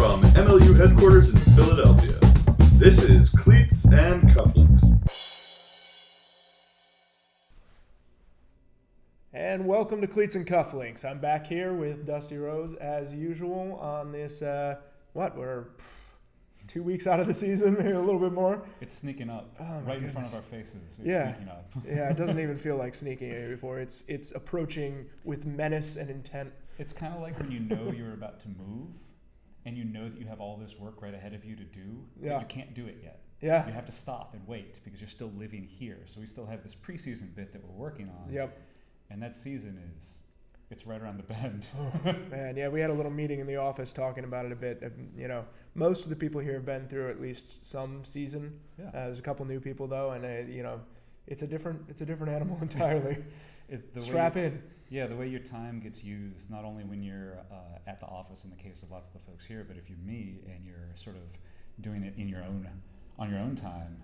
From MLU headquarters in Philadelphia, this is Cleats and Cufflinks. And welcome to Cleats and Cufflinks. I'm back here with Dusty Rose as usual on this, we're 2 weeks out of the season, maybe a little bit more. It's sneaking up In front of our faces. It's sneaking up. Yeah, it doesn't even feel like sneaking before. It's approaching with menace and intent. It's kind of like when you know you're about to move and you know that you have all this work right ahead of you to do, but you can't do it yet. Yeah. You have to stop and wait because you're still living here. So we still have this preseason bit that we're working on. Yep. And that season it's right around the bend. Man, yeah, we had a little meeting in the office talking about it a bit. You know, most of the people here have been through at least some season. Yeah. There's a couple new people though, and it's a different animal entirely. Strap in. Yeah, the way your time gets used, not only when you're at the office in the case of lots of the folks here, but if you're me and you're sort of doing it on your own time,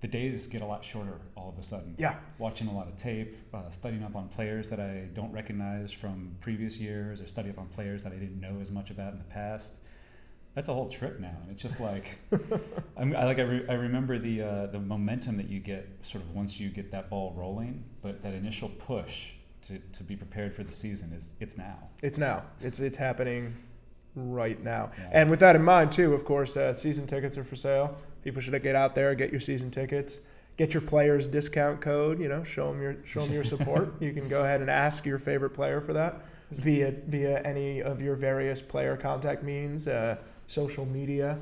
the days get a lot shorter all of a sudden. Yeah. Watching a lot of tape, studying up on players that I don't recognize from previous years, or study up on players that I didn't know as much about in the past. That's a whole trip now, and it's just like I remember the momentum that you get sort of once you get that ball rolling, but that initial push to be prepared for the season it's now. It's now. It's happening right now. Yeah. And with that in mind too, of course, season tickets are for sale. People should get out there, get your season tickets, get your players discount code. You know, show them your support. You can go ahead and ask your favorite player for that via any of your various player contact means. Social media,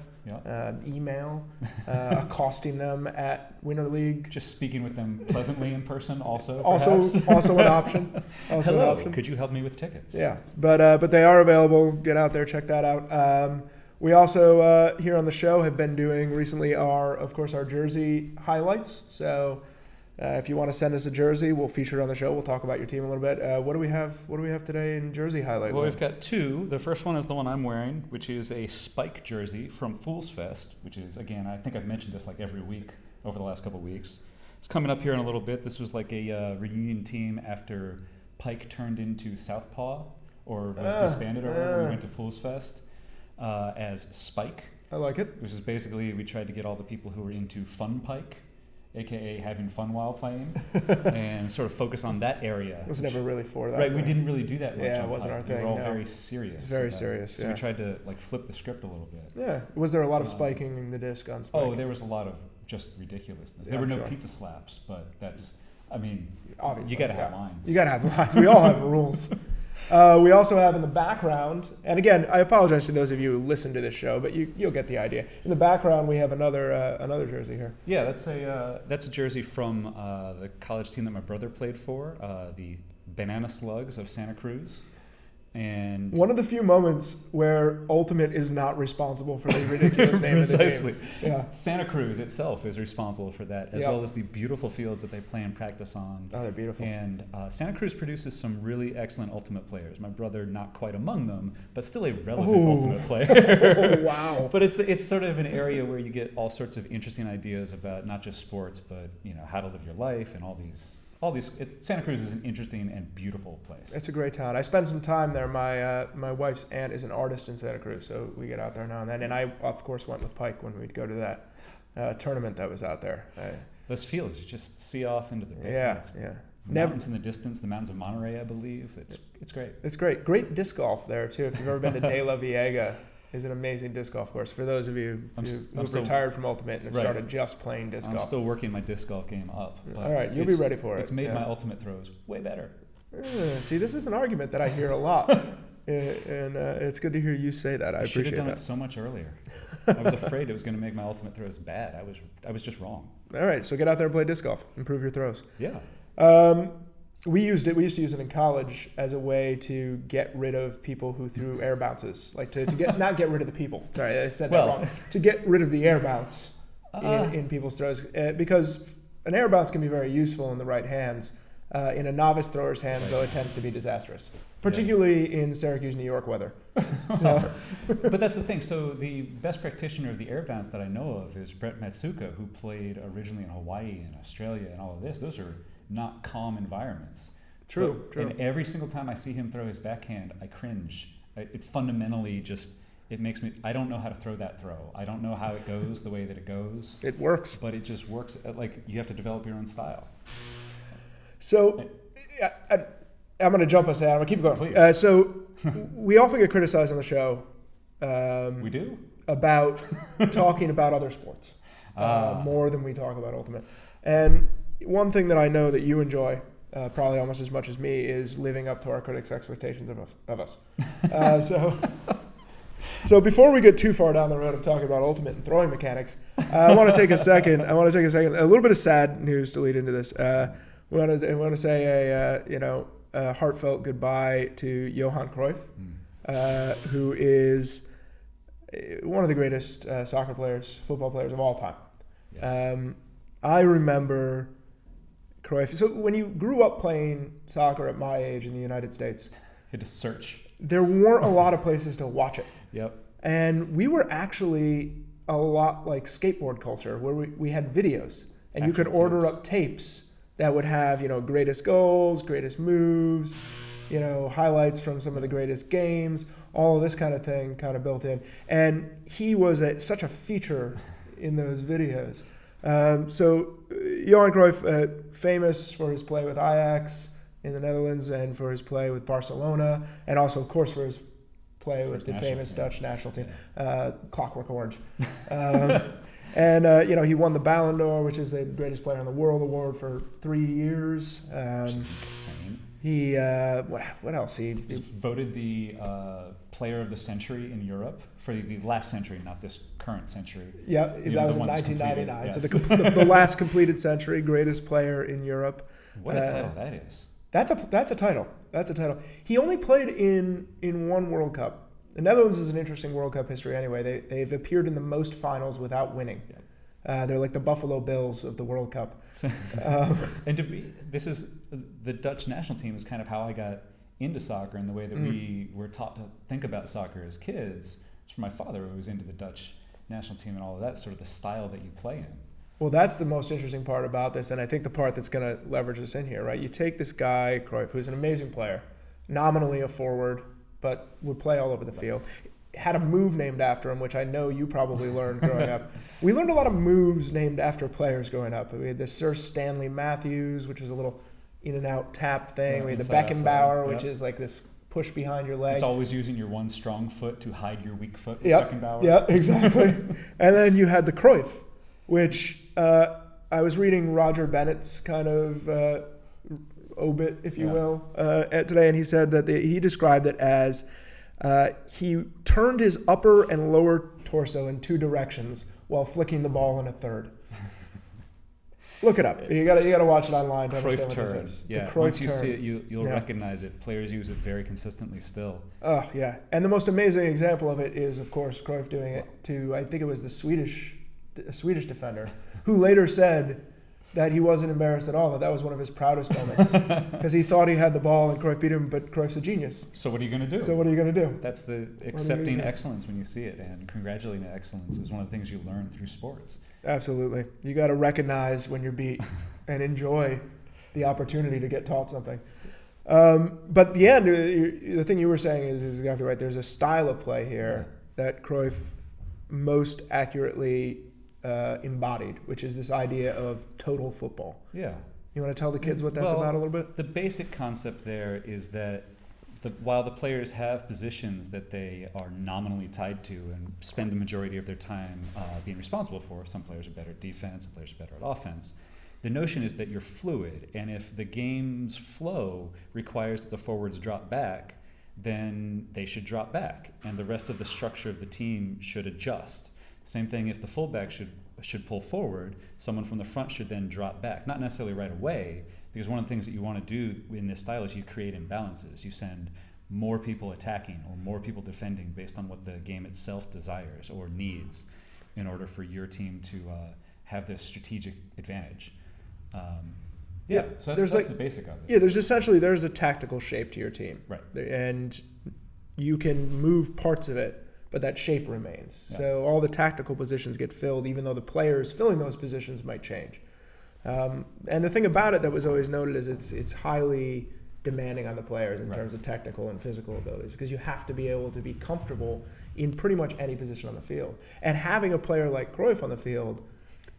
email, accosting them at Winter League. Just speaking with them pleasantly in person also an option. Hello, could you help me with tickets? Yeah, but they are available. Get out there, check that out. We also, here on the show, have been doing recently our jersey highlights. So if you want to send us a jersey, we'll feature it on the show. We'll talk about your team a little bit. What do we have today in jersey highlight? Well, we've got two. The first one is the one I'm wearing, which is a Spike jersey from Fools Fest, which is, again, I think I've mentioned this like every week over the last couple of weeks. It's coming up here in a little bit. This was like a reunion team after Pike turned into Southpaw or was disbanded or whatever. We went to Fools Fest as Spike. I like it. Which is basically, we tried to get all the people who were into Fun Pike, a.k.a. having fun while playing, and sort of focus on that area. I was never really for that. Right, we didn't really do that much. Yeah, it wasn't our thing. We were all very serious. Very serious, So we tried to flip the script a little bit. Yeah. Was there a lot of spiking in the disc on Spike? Oh, there was a lot we just ridiculousness. There were no pizza slaps, but obviously, you got to have lines. You got to have lines. We all have rules. We also have in the background, and again, I apologize to those of you who listen to this show, but you'll get the idea. In the background, we have another jersey here. Yeah, that's a jersey from the college team that my brother played for, the Banana Slugs of Santa Cruz. And one of the few moments where Ultimate is not responsible for the ridiculous name of the team. Yeah. Santa Cruz itself is responsible for that, as well as the beautiful fields that they play and practice on. Oh, they're beautiful. And Santa Cruz produces some really excellent Ultimate players. My brother, not quite among them, but still a relevant Ultimate player. Oh, wow. But it's sort of an area where you get all sorts of interesting ideas about not just sports, but how to live your life and all these. Santa Cruz is an interesting and beautiful place. It's a great town. I spent some time there. My wife's aunt is an artist in Santa Cruz, so we get out there now and then. And I, of course, went with Pike when we'd go to that tournament that was out there. Those fields, you just see off into the bay. Yeah. Mountains in the distance, the mountains of Monterey, I believe. It's great. It's great. Great disc golf there, too. If you've ever been to De La Viega, is an amazing disc golf course. For those of you who've retired from Ultimate and have started just playing disc golf. I'm still working my disc golf game up. But all right, you'll be ready for it. It's made my Ultimate throws way better. See, this is an argument that I hear a lot. And it's good to hear you say that. I appreciate that. Should have done it so much earlier. I was afraid it was going to make my Ultimate throws bad. I was just wrong. All right, so get out there and play disc golf. Improve your throws. Yeah. We used to use it in college as a way to get rid of people who threw air bounces. Like to get not get rid of the people. Sorry, I said that wrong. To get rid of the air bounce in people's throws. Because an air bounce can be very useful in the right hands. In a novice thrower's hands, though, it tends to be disastrous, particularly in Syracuse, New York weather. But that's the thing. So the best practitioner of the air bounce that I know of is Brett Matsuka, who played originally in Hawaii and Australia and all of this. Those are not calm environments. True. And every single time I see him throw his backhand, I cringe. It fundamentally just it makes me. I don't know how to throw that throw. I don't know how it goes the way that it goes. It works. But it just works. Like, you have to develop your own style. So, I'm going to jump us out. I'm going to keep going. Please. So, we often get criticized on the show. We do? About talking about other sports more than we talk about Ultimate. And one thing that I know that you enjoy, probably almost as much as me, is living up to our critics' expectations of us. So before we get too far down the road of talking about Ultimate and throwing mechanics, I want to take a second. A little bit of sad news to lead into this. We want to say a heartfelt goodbye to Johan Cruyff, who is one of the greatest soccer players, football players of all time. Yes. I remember Cruyff. So when you grew up playing soccer at my age in the United States, Had to search. there weren't a lot of places to watch it. Yep. And we were actually a lot like skateboard culture, where we had videos, and you could Actual order tapes. up tapes that would have, greatest goals, greatest moves, highlights from some of the greatest games, all of this kind of thing kind of built in. And he was such a feature in those videos. So Johan Cruyff, famous for his play with Ajax in the Netherlands and for his play with Barcelona, and also, of course, for his play with the famous Dutch national team, Clockwork Orange. And he won the Ballon d'Or, which is the greatest player in the world award, for 3 years. Which is insane. He what else? He Voted the player of the century in Europe for the last century, not this current century. Yeah, that was in 1999. Yes. So the last completed century, greatest player in Europe. What a title that is. That's a title. That's a title. He only played in one World Cup. The Netherlands is an interesting World Cup history anyway. They've appeared in the most finals without winning. They're like the Buffalo Bills of the World Cup. And this is the Dutch national team is kind of how I got into soccer, and the way that we were taught to think about soccer as kids. It's from my father, who was into the Dutch national team and all of that, sort of the style that you play in. Well, that's the most interesting part about this, and I think the part that's going to leverage this in here, right? You take this guy, Cruyff, who's an amazing player, nominally a forward, but would play all over the field. Had a move named after him, which I know you probably learned growing up. We learned a lot of moves named after players growing up. We had the Sir Stanley Matthews, which is a little in-and-out tap thing. We had the Beckenbauer, which is like this push behind your leg. It's always using your one strong foot to hide your weak foot with Yep. Beckenbauer. Yeah, exactly. And then you had the Cruyff, which I was reading Roger Bennett's kind of obit, if you will, today, and he said that he described it as he turned his upper and lower torso in two directions while flicking the ball in a third. Look it up. You gotta watch it online to understand what this is. Yeah. The Cruyff Once you turn. see it, you'll recognize it. Players use it very consistently still. Oh yeah, and the most amazing example of it is, of course, Cruyff doing it to, I think it was a Swedish defender, who later said that he wasn't embarrassed at all, that was one of his proudest moments, because he thought he had the ball and Cruyff beat him, but Cruyff's a genius. So what are you going to do? So what are you going to do? That's the accepting excellence when you see it, and congratulating excellence is one of the things you learn through sports. Absolutely. You got to recognize when you're beat and enjoy the opportunity to get taught something. But the end, the thing you were saying is exactly right. There's a style of play here that Cruyff most accurately embodied, which is this idea of total football. Yeah. You want to tell the kids what that's about a little bit? The basic concept there is that while the players have positions that they are nominally tied to and spend the majority of their time being responsible for, some players are better at defense, some players are better at offense, the notion is that you're fluid, and if the game's flow requires that the forwards drop back, then they should drop back, and the rest of the structure of the team should adjust. Same thing if the fullback should pull forward, someone from the front should then drop back. Not necessarily right away, because one of the things that you want to do in this style is you create imbalances. You send more people attacking or more people defending based on what the game itself desires or needs in order for your team to have the strategic advantage. So that's the basic of it. Yeah, there's a tactical shape to your team. Right. And you can move parts of it, but that shape remains. Yeah. So all the tactical positions get filled, even though the players filling those positions might change. And the thing about it that was always noted is it's highly demanding on the players in terms of technical and physical abilities, because you have to be able to be comfortable in pretty much any position on the field. And having a player like Cruyff on the field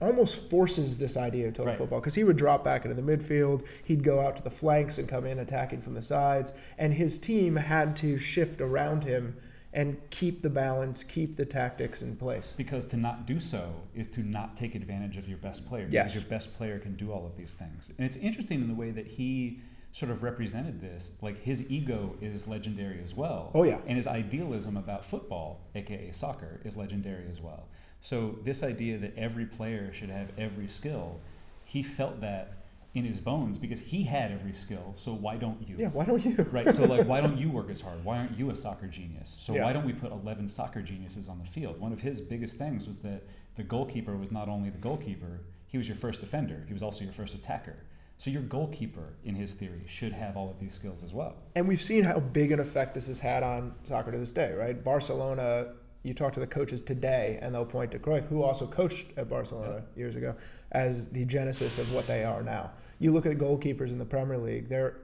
almost forces this idea of total football, because he would drop back into the midfield, he'd go out to the flanks and come in attacking from the sides, and his team had to shift around him and keep the balance, keep the tactics in place. Because to not do so is to not take advantage of your best player. Because your best player can do all of these things. And it's interesting in the way that he sort of represented this. Like, his ego is legendary as well. Oh, yeah. And his idealism about football, aka soccer, is legendary as well. So this idea that every player should have every skill, he felt that in his bones because he had every skill. So why don't you? Yeah, why don't you? Right. So, like, why don't you work as hard? Why aren't you a soccer genius? So Yeah. why don't we put 11 soccer geniuses on the field? One of his biggest things was that the goalkeeper was not only the goalkeeper, he was your first defender. He was also your first attacker. So your goalkeeper, in his theory, should have all of these skills as well. And we've seen how big an effect this has had on soccer to this day, right? Barcelona, you talk to the coaches today, and they'll point to Cruyff, who also coached at Barcelona years ago, as the genesis of what they are now. You look at goalkeepers in the Premier League, they're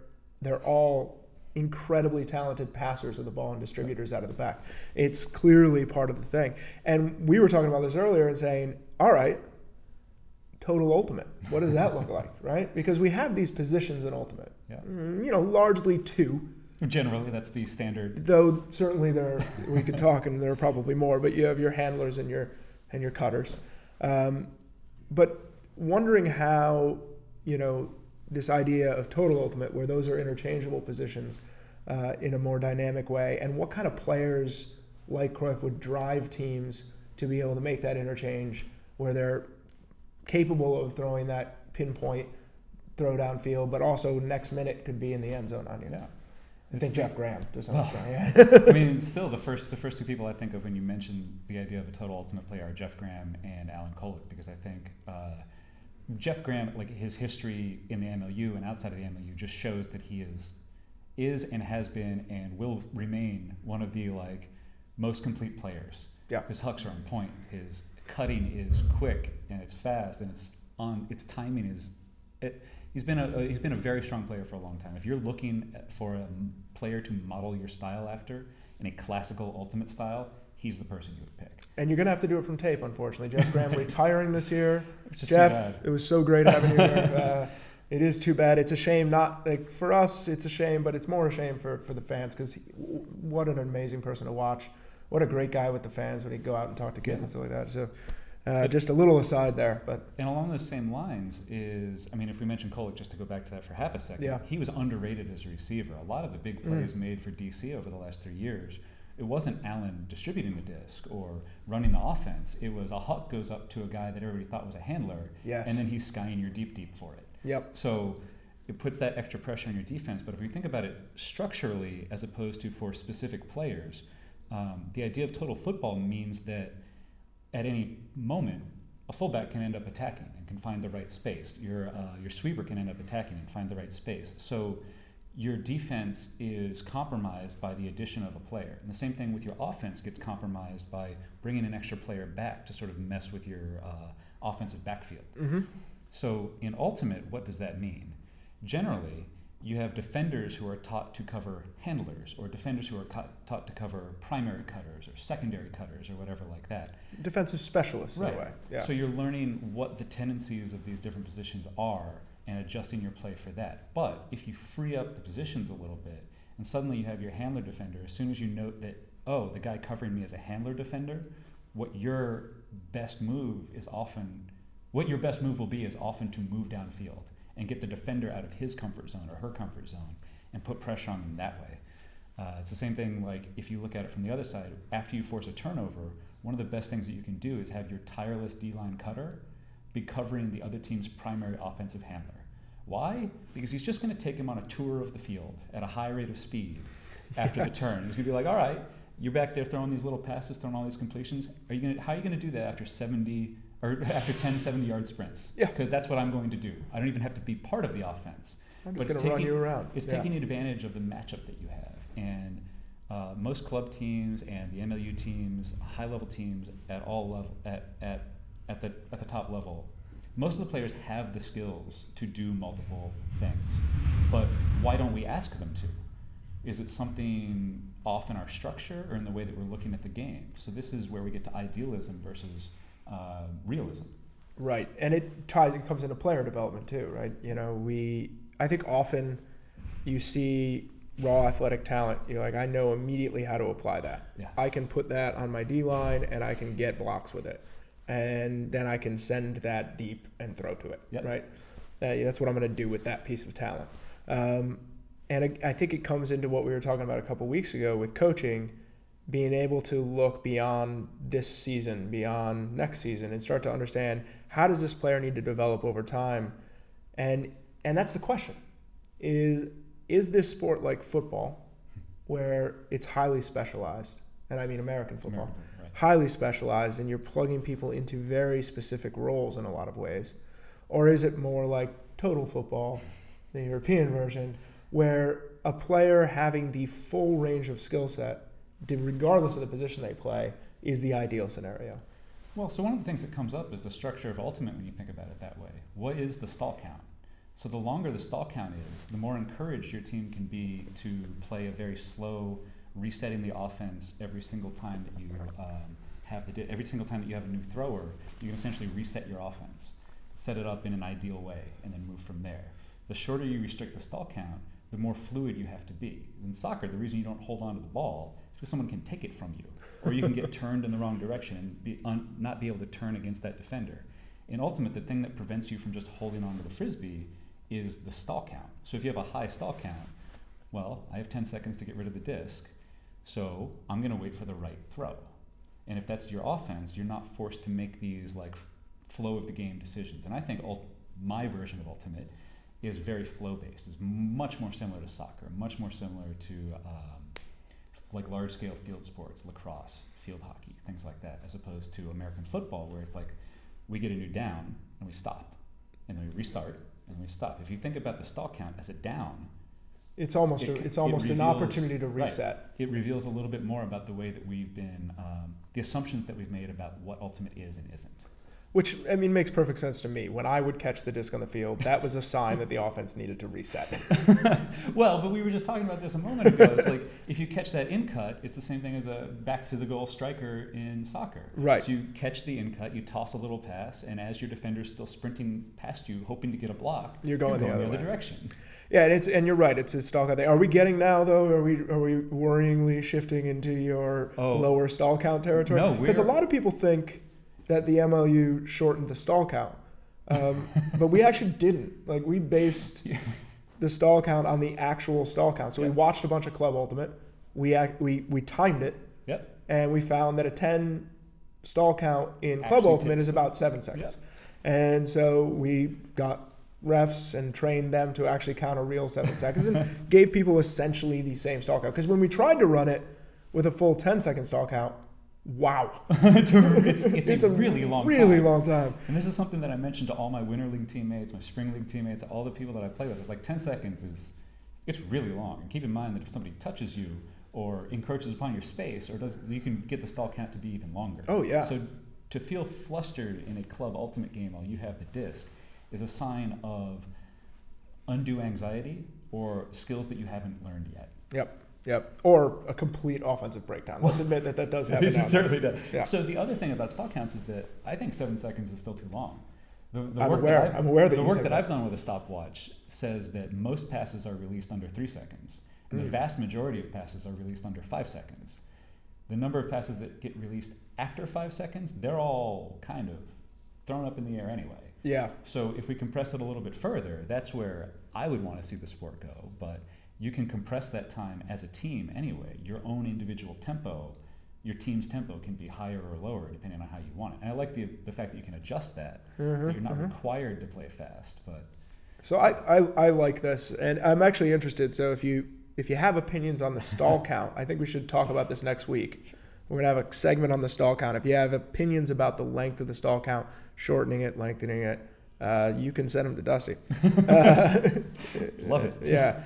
all incredibly talented passers of the ball and distributors out of the back. It's clearly part of the thing. And we were talking about this earlier and saying, all right, total ultimate. What does that look like, right? Because we have these positions in ultimate. Yeah. Largely two. Generally, that's the standard. Though certainly we could talk, and there are probably more. But you have your handlers and your cutters. But wondering how this idea of total ultimate, where those are interchangeable positions, in a more dynamic way, and what kind of players like Cruyff would drive teams to be able to make that interchange, where they're capable of throwing that pinpoint throw downfield, but also next minute could be in the end zone on you. Yeah. I think Jeff Graham to some extent. Yeah. I mean, still the first two people I think of when you mention the idea of a total ultimate player are Jeff Graham and Alan Kolick, because I think Jeff Graham, like, his history in the MLU and outside of the MLU, just shows that he is and has been and will remain one of the most complete players. Yeah. His hooks are on point. His cutting is quick and it's fast, and its timing is. He's been a very strong player for a long time. If you're looking for a player to model your style after in a classical ultimate style, he's the person you would pick. And you're going to have to do it from tape, unfortunately. Jeff Graham retiring this year. It's just Jeff, it was so great having you here. It is too bad. It's a shame. Not for us, it's a shame, but it's more a shame for the fans, because what an amazing person to watch. What a great guy with the fans when he'd go out and talk to kids and stuff like that. So just a little aside there. And along those same lines is, I mean, if we mention Kolick, just to go back to that for half a second, he was underrated as a receiver. A lot of the big plays made for DC over the last 3 years, it wasn't Allen distributing the disc or running the offense. It was a huck goes up to a guy that everybody thought was a handler, and then he's skying your deep for it. Yep. So it puts that extra pressure on your defense. But if we think about it structurally as opposed to for specific players, the idea of total football means that at any moment, a fullback can end up attacking and can find the right space. Your sweeper can end up attacking and find the right space. So your defense is compromised by the addition of a player. And the same thing with your offense gets compromised by bringing an extra player back to sort of mess with your offensive backfield. Mm-hmm. So in Ultimate, what does that mean? Generally, you have defenders who are taught to cover handlers, or defenders who are taught to cover primary cutters or secondary cutters or whatever like that. Defensive specialists, in a way. Yeah. So you're learning what the tendencies of these different positions are and adjusting your play for that. But if you free up the positions a little bit, and suddenly you have your handler defender, as soon as you note that, oh, the guy covering me is a handler defender, what your best move will be is often to move downfield and get the defender out of his comfort zone or her comfort zone and put pressure on them that way. It's the same thing, like, if you look at it from the other side, after you force a turnover, one of the best things that you can do is have your tireless D-line cutter be covering the other team's primary offensive handler. Why? Because he's just going to take him on a tour of the field at a high rate of speed after the turn. He's going to be like, all right, you're back there throwing these little passes, throwing all these completions. How are you going to do that after 10 70-yard sprints? Yeah. Because that's what I'm going to do. I don't even have to be part of the offense. I'm just going to run you around. It's taking advantage of the matchup that you have. And most club teams and the MLU teams, high-level teams at all level, at the top level, most of the players have the skills to do multiple things, but why don't we ask them to? Is it something off in our structure or in the way that we're looking at the game? So this is where we get to idealism versus realism. Right, and it comes into player development too, right? I think often you see raw athletic talent, you're like, I know immediately how to apply that. Yeah. I can put that on my D-line and I can get blocks with it. And then I can send that deep and throw to it, right? That's what I'm going to do with that piece of talent. And I think it comes into what we were talking about a couple weeks ago with coaching, being able to look beyond this season, beyond next season, and start to understand, how does this player need to develop over time? And that's the question. Is this sport like football, where it's highly specialized, and I mean American football, right. Highly specialized, and you're plugging people into very specific roles in a lot of ways? Or is it more like total football, the European version, where a player having the full range of skill set, regardless of the position they play, is the ideal scenario? Well, so one of the things that comes up is the structure of ultimate when you think about it that way. What is the stall count? So the longer the stall count is, the more encouraged your team can be to play a very slow, resetting the offense every single time that you every single time that you have a new thrower, you can essentially reset your offense, set it up in an ideal way, and then move from there. The shorter you restrict the stall count, the more fluid you have to be. In soccer, the reason you don't hold on to the ball is because someone can take it from you, or you can get turned in the wrong direction and not be able to turn against that defender. In ultimate, the thing that prevents you from just holding on to the frisbee is the stall count. So if you have a high stall count, well, I have 10 seconds to get rid of the disc, so I'm going to wait for the right throw. And if that's your offense, you're not forced to make these like flow of the game decisions. And I think my version of ultimate is very flow-based. It's much more similar to soccer, much more similar to like large-scale field sports, lacrosse, field hockey, things like that, as opposed to American football, where it's like we get a new down and we stop, and then we restart and we stop. If you think about the stall count as a down, it's almost an opportunity to reset. Right. It reveals a little bit more about the way that we've been, the assumptions that we've made about what ultimate is and isn't. Which, I mean, makes perfect sense to me. When I would catch the disc on the field, that was a sign that the offense needed to reset. Well, but we were just talking about this a moment ago. It's like, if you catch that in cut, it's the same thing as a back-to-the-goal striker in soccer. Right. So you catch the in cut, you toss a little pass, and as your defender's still sprinting past you, hoping to get a block, you're going the other direction. Yeah, and you're right. It's a stall count thing. Are we getting now, though? Are we worryingly shifting into your lower stall count territory? No, because a lot of people think that the MLU shortened the stall count. But we actually didn't. Like, we based the stall count on the actual stall count. So we watched a bunch of Club Ultimate. We timed it. Yep. And we found that a 10 stall count in Club Ultimate is about 7 seconds. Yep. And so we got refs and trained them to actually count a real 7 seconds and gave people essentially the same stall count. Because when we tried to run it with a full 10-second stall count, wow. it's a really long time. And this is something that I mentioned to all my Winter League teammates, my Spring League teammates, all the people that I play with. It's like 10 seconds it's really long. And keep in mind that if somebody touches you or encroaches upon your space, you can get the stall count to be even longer. Oh, yeah. So to feel flustered in a Club Ultimate game while you have the disc is a sign of undue anxiety or skills that you haven't learned yet. Yep. Or a complete offensive breakdown. Let's admit that does happen. It certainly does. Yeah. So the other thing about stall counts is that I think 7 seconds is still too long. I'm aware that the work that I've done with a stopwatch says that most passes are released under 3 seconds, and the vast majority of passes are released under 5 seconds. The number of passes that get released after 5 seconds, they're all kind of thrown up in the air anyway. Yeah. So if we compress it a little bit further, that's where I would want to see the sport go. But you can compress that time as a team anyway. Your own individual tempo, your team's tempo can be higher or lower depending on how you want it. And I like the fact that you can adjust that. That you're not required to play fast. But so I like this, and I'm actually interested. So if you have opinions on the stall count, I think we should talk about this next week. Sure. We're going to have a segment on the stall count. If you have opinions about the length of the stall count, shortening it, lengthening it, you can send them to Dusty. Love it. Yeah.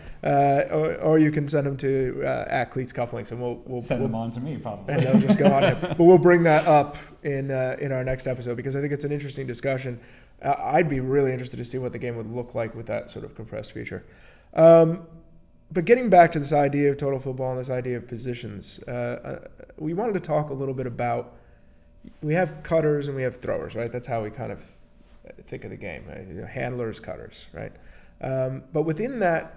Or you can send them to at Cleats Cufflinks, and we'll send them on to me probably. And they'll just go on him. But we'll bring that up in our next episode because I think it's an interesting discussion. I'd be really interested to see what the game would look like with that sort of compressed feature. But getting back to this idea of total football and this idea of positions, we wanted to talk a little bit about, we have cutters and we have throwers, right? That's how we kind of think of the game, right? Handlers, cutters, right? But within that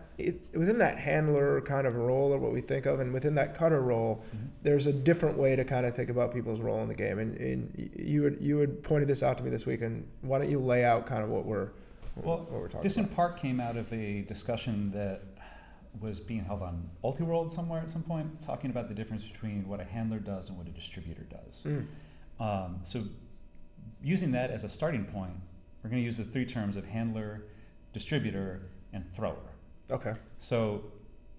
handler kind of role, or what we think of, and within that cutter role, there's a different way to kind of think about people's role in the game. And you had pointed this out to me this week, and why don't you lay out kind of what we're talking this about? in part came out of a discussion that was being held on Ultiworld somewhere at some point, talking about the difference between what a handler does and what a distributor does. So using that as a starting point, we're going to use the three terms of handler, distributor, and thrower. Okay. So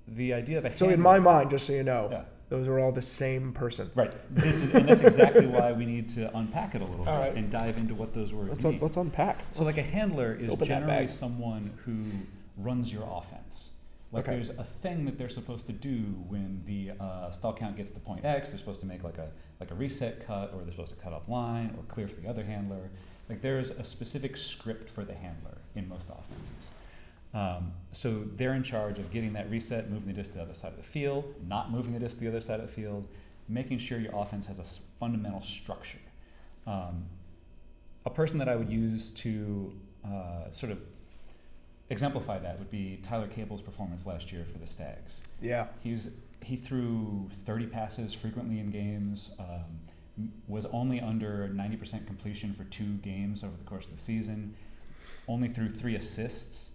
the idea of a So handler, in my mind, just so you know, yeah. those are all the same person. Right. And that's exactly why we need to unpack it a little bit right. and dive into what those words mean. Let's unpack. So like a handler is open that generally bag. someone who runs your offense. Like Okay. there's a thing that they're supposed to do when the stall count gets to point X. They're supposed to make like a reset cut, or they're supposed to cut up line or clear for the other handler. Like there's a specific script for the handler in most offenses. So they're in charge of getting that reset, moving the disc to the other side of the field, not moving the disc to the other side of the field, making sure your offense has a fundamental structure. A person that I would use to sort of exemplify that would be Tyler Cable's performance last year for the Stags. Yeah. He threw 30 passes frequently in games, was only under 90% completion for 2 games over the course of the season, only threw 3 assists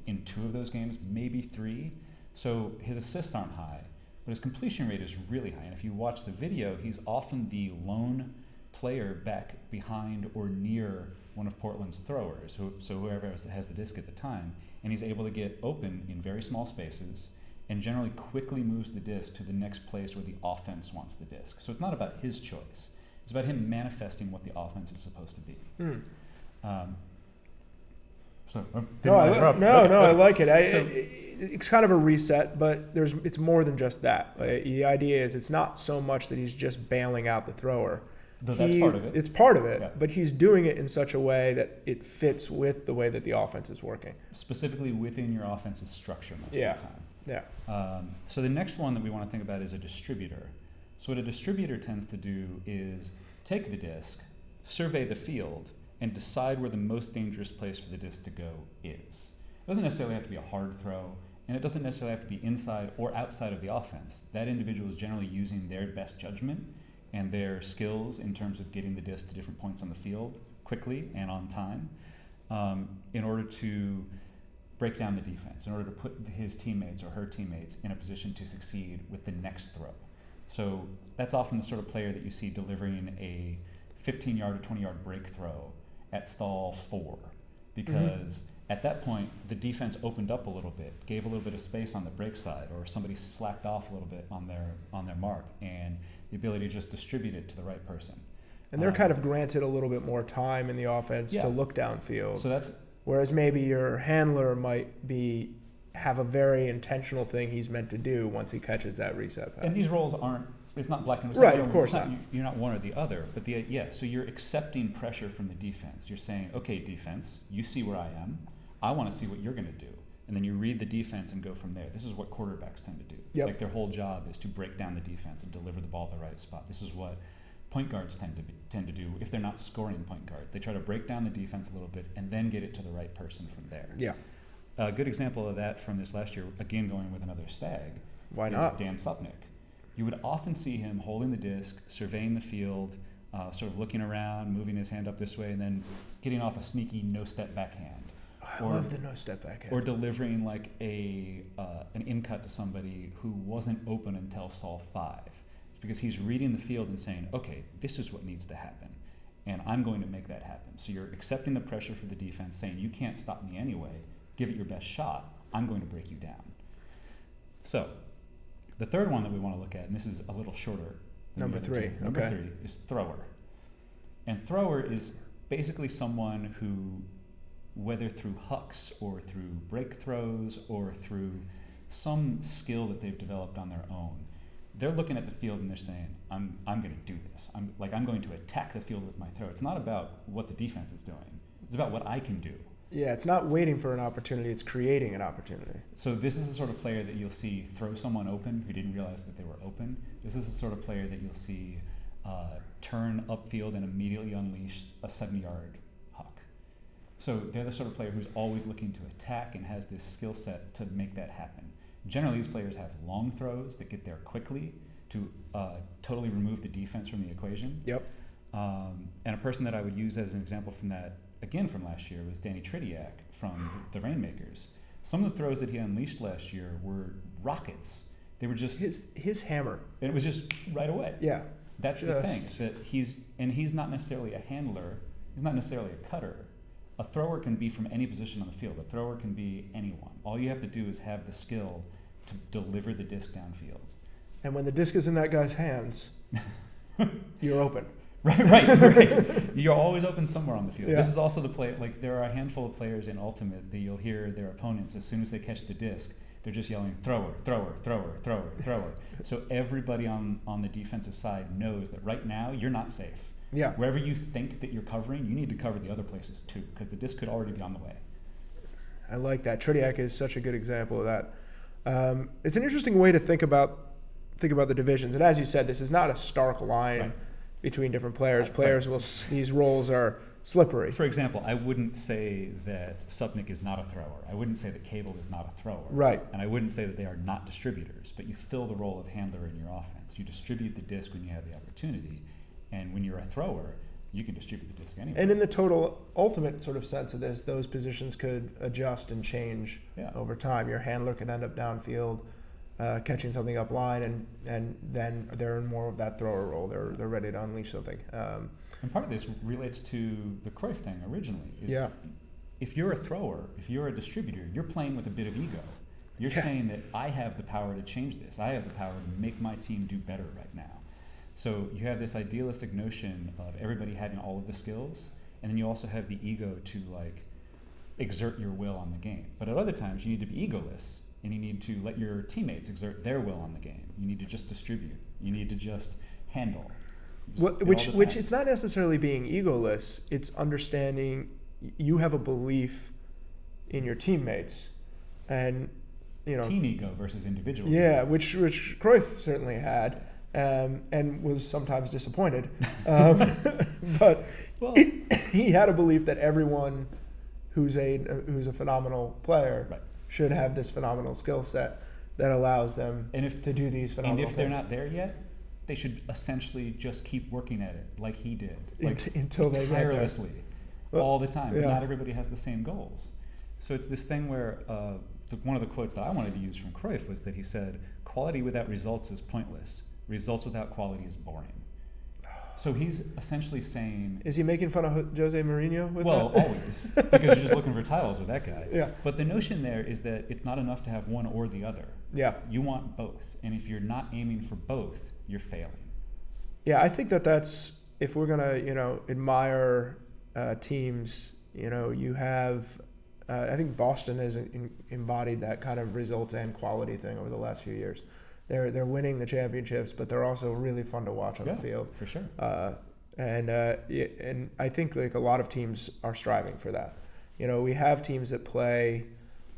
in 2 of those games, maybe 3. So his assists aren't high, but his completion rate is really high. And if you watch the video, he's often the lone player back behind or near one of Portland's throwers, so whoever has the disc at the time, and he's able to get open in very small spaces and generally quickly moves the disc to the next place where the offense wants the disc. So it's not about his choice. It's about him manifesting what the offense is supposed to be. I like it. It's kind of a reset, but it's more than just that. The idea is it's not so much that he's just bailing out the thrower. Though that's part of it. It's part of it, Yeah. but he's doing it in such a way that it fits with the way that the offense is working. Specifically within your offense's structure most of the time. Yeah. So the next one that we want to think about is a distributor. So what a distributor tends to do is take the disc, survey the field, and decide where the most dangerous place for the disc to go is. It doesn't necessarily have to be a hard throw, and it doesn't necessarily have to be inside or outside of the offense. That individual is generally using their best judgment and their skills in terms of getting the disc to different points on the field quickly and on time in order to break down the defense, in order to put his teammates or her teammates in a position to succeed with the next throw. So that's often the sort of player that you see delivering a 15-yard or 20-yard break throw at stall 4, because at that point the defense opened up a little bit, gave a little bit of space on the break side, or somebody slacked off a little bit on their mark, and the ability to just distribute it to the right person. And they're kind of granted a little bit more time in the offense to look downfield. So that's whereas maybe your handler might have a very intentional thing he's meant to do once he catches that reset pass. And these roles aren't. It's not black and white. Right, of course not. You're not one or the other. But so you're accepting pressure from the defense. You're saying, okay, defense, you see where I am. I want to see what you're going to do. And then you read the defense and go from there. This is what quarterbacks tend to do. Yep. Like their whole job is to break down the defense and deliver the ball to the right spot. This is what point guards tend to do if they're not scoring point guard. They try to break down the defense a little bit and then get it to the right person from there. Yeah. A good example of that from this last year, again going with another Stag, Why is not? Dan Supnick. You would often see him holding the disc, surveying the field, sort of looking around, moving his hand up this way, and then getting off a sneaky no-step backhand. I love the no-step backhand. Or delivering like an in-cut to somebody who wasn't open until stall 5. It's because he's reading the field and saying, okay, this is what needs to happen, and I'm going to make that happen. So you're accepting the pressure for the defense, saying, you can't stop me anyway. Give it your best shot. I'm going to break you down. So the third one that we want to look at, and this is a little shorter. Number 3. Number 3 is thrower. And thrower is basically someone who whether through hucks or through break throws or through some skill that they've developed on their own, they're looking at the field and they're saying, I'm going to do this. I'm going to attack the field with my throw. It's not about what the defense is doing. It's about what I can do. Yeah, it's not waiting for an opportunity, it's creating an opportunity. So this is the sort of player that you'll see throw someone open who didn't realize that they were open. This is the sort of player that you'll see turn upfield and immediately unleash a 7-yard huck. So they're the sort of player who's always looking to attack and has this skill set to make that happen. Generally, these players have long throws that get there quickly to totally remove the defense from the equation. Yep. And a person that I would use as an example from that, again from last year, was Danny Tritiak from the Rainmakers. Some of the throws that he unleashed last year were rockets. They were just his hammer. And it was just right away. Yeah. That's the thing. Is that he's not necessarily a handler. He's not necessarily a cutter. A thrower can be from any position on the field. A thrower can be anyone. All you have to do is have the skill to deliver the disc downfield. And when the disc is in that guy's hands, you're open. Right. You're always open somewhere on the field. Yeah. This is also the play. Like, there are a handful of players in Ultimate that you'll hear their opponents, as soon as they catch the disc, they're just yelling, thrower, thrower, thrower, thrower, thrower. So everybody on the defensive side knows that right now you're not safe. Yeah. Wherever you think that you're covering, you need to cover the other places too, because the disc could already be on the way. I like that. Tritiak is such a good example of that. It's an interesting way to think about the divisions. And as you said, this is not a stark line between different players. These roles are slippery. For example, I wouldn't say that Supnik is not a thrower. I wouldn't say that Cable is not a thrower. Right. And I wouldn't say that they are not distributors, but you fill the role of handler in your offense. You distribute the disc when you have the opportunity, and when you're a thrower, you can distribute the disc anyway. And in the total ultimate sort of sense of this, those positions could adjust and change over time. Your handler could end up downfield, catching something up line, and then they're in more of that thrower role. They're ready to unleash something. And part of this relates to the Cruyff thing originally. If you're a thrower, if you're a distributor, you're playing with a bit of ego. You're saying that I have the power to change this. I have the power to make my team do better right now. So you have this idealistic notion of everybody having all of the skills, and then you also have the ego to exert your will on the game. But at other times, you need to be egoless, and you need to let your teammates exert their will on the game. You need to just distribute. You need to just handle. Which it's not necessarily being egoless. It's understanding you have a belief in your teammates, and team ego versus individual. Yeah, ego. which Cruyff certainly had. And was sometimes disappointed. But he had a belief that everyone who's a phenomenal player should have this phenomenal skill set that allows them to do these phenomenal things. And if they're not there yet, they should essentially just keep working at it like he did. Until they get there. Tirelessly, all the time. But not everybody has the same goals. So it's this thing where one of the quotes that I wanted to use from Cruyff was that he said, "Quality without results is pointless. Results without quality is boring." So he's essentially saying... Is he making fun of Jose Mourinho with that? Well, always, because you're just looking for titles with that guy. Yeah. But the notion there is that it's not enough to have one or the other. Yeah. You want both. And if you're not aiming for both, you're failing. Yeah, I think that's... If we're going to, admire teams, you have... I think Boston has embodied that kind of results and quality thing over the last few years. They're winning the championships, but they're also really fun to watch on the field. For sure. And I think a lot of teams are striving for that. We have teams that play,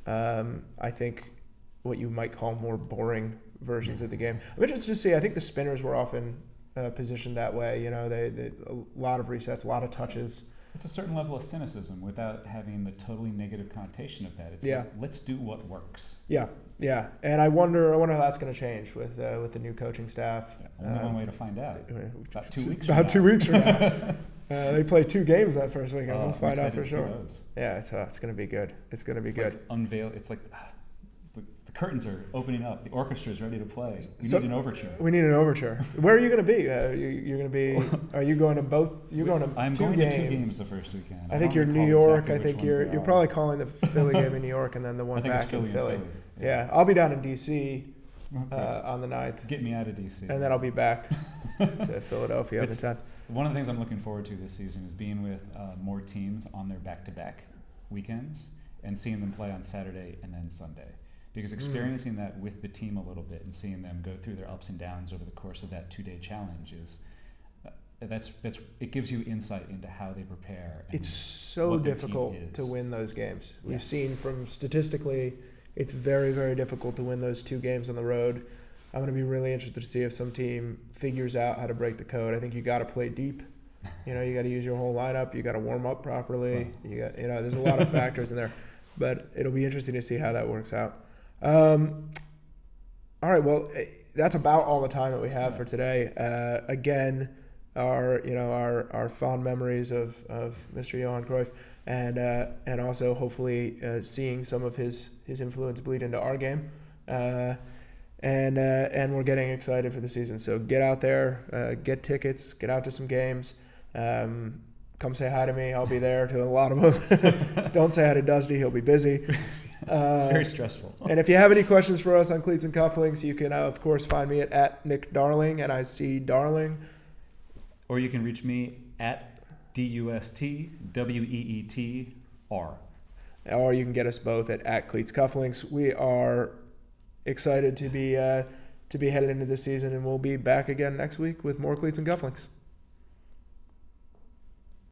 I think, what you might call more boring versions of the game. I'm interested to see. I think the spinners were often positioned that way. They a lot of resets, a lot of touches. It's a certain level of cynicism without having the totally negative connotation of that. It's let's do what works. Yeah, and I wonder how that's going to change with the new coaching staff. Only one way to find out. About 2 weeks. About 2 weeks from now. They play 2 games that first weekend. We'll find out for sure. Yeah, it's going to be good. It's going to be good. It's like the curtains are opening up. The orchestra is ready to play. We need an overture. We need an overture. Where are you going to be? You're going to be. Are you going to both? You're going to. I'm two going games. to 2 games the first weekend. I think you're New York. I think you're probably calling the Philly game in New York and then the one back in Philly. Yeah, I'll be down in D.C. On the 9th. Get me out of D.C. And then I'll be back to Philadelphia on the 10th. One of the things I'm looking forward to this season is being with more teams on their back-to-back. weekends and seeing them play on Saturday and then Sunday. Because experiencing that with the team a little bit and seeing them go through their ups and downs over the course of that 2-day challenge is it gives you insight into how they prepare. And it's so difficult to win those games. We've seen from statistically, it's very, very difficult to win those 2 games on the road. I'm going to be really interested to see if some team figures out how to break the code. I think you got to play deep. You know, you got to use your whole lineup. You got to warm up properly. There's a lot of factors in there, but it'll be interesting to see how that works out. All right, well, that's about all the time that we have for today. Again, our fond memories of Mr. Johan Cruyff, and also hopefully seeing some of his influence bleed into our game. And we're getting excited for the season. So get out there, get tickets, get out to some games. Come say hi to me. I'll be there to a lot of them. Don't say hi to Dusty. He'll be busy. It's very stressful. And if you have any questions for us on Cleats and Cufflinks, you can, of course, find me at Nic Darling, NIC Darling. Or you can reach me at DUSTWEETR. Or you can get us both at Cleats Cufflinks. We are excited to be headed into this season, and we'll be back again next week with more Cleats and Cufflinks.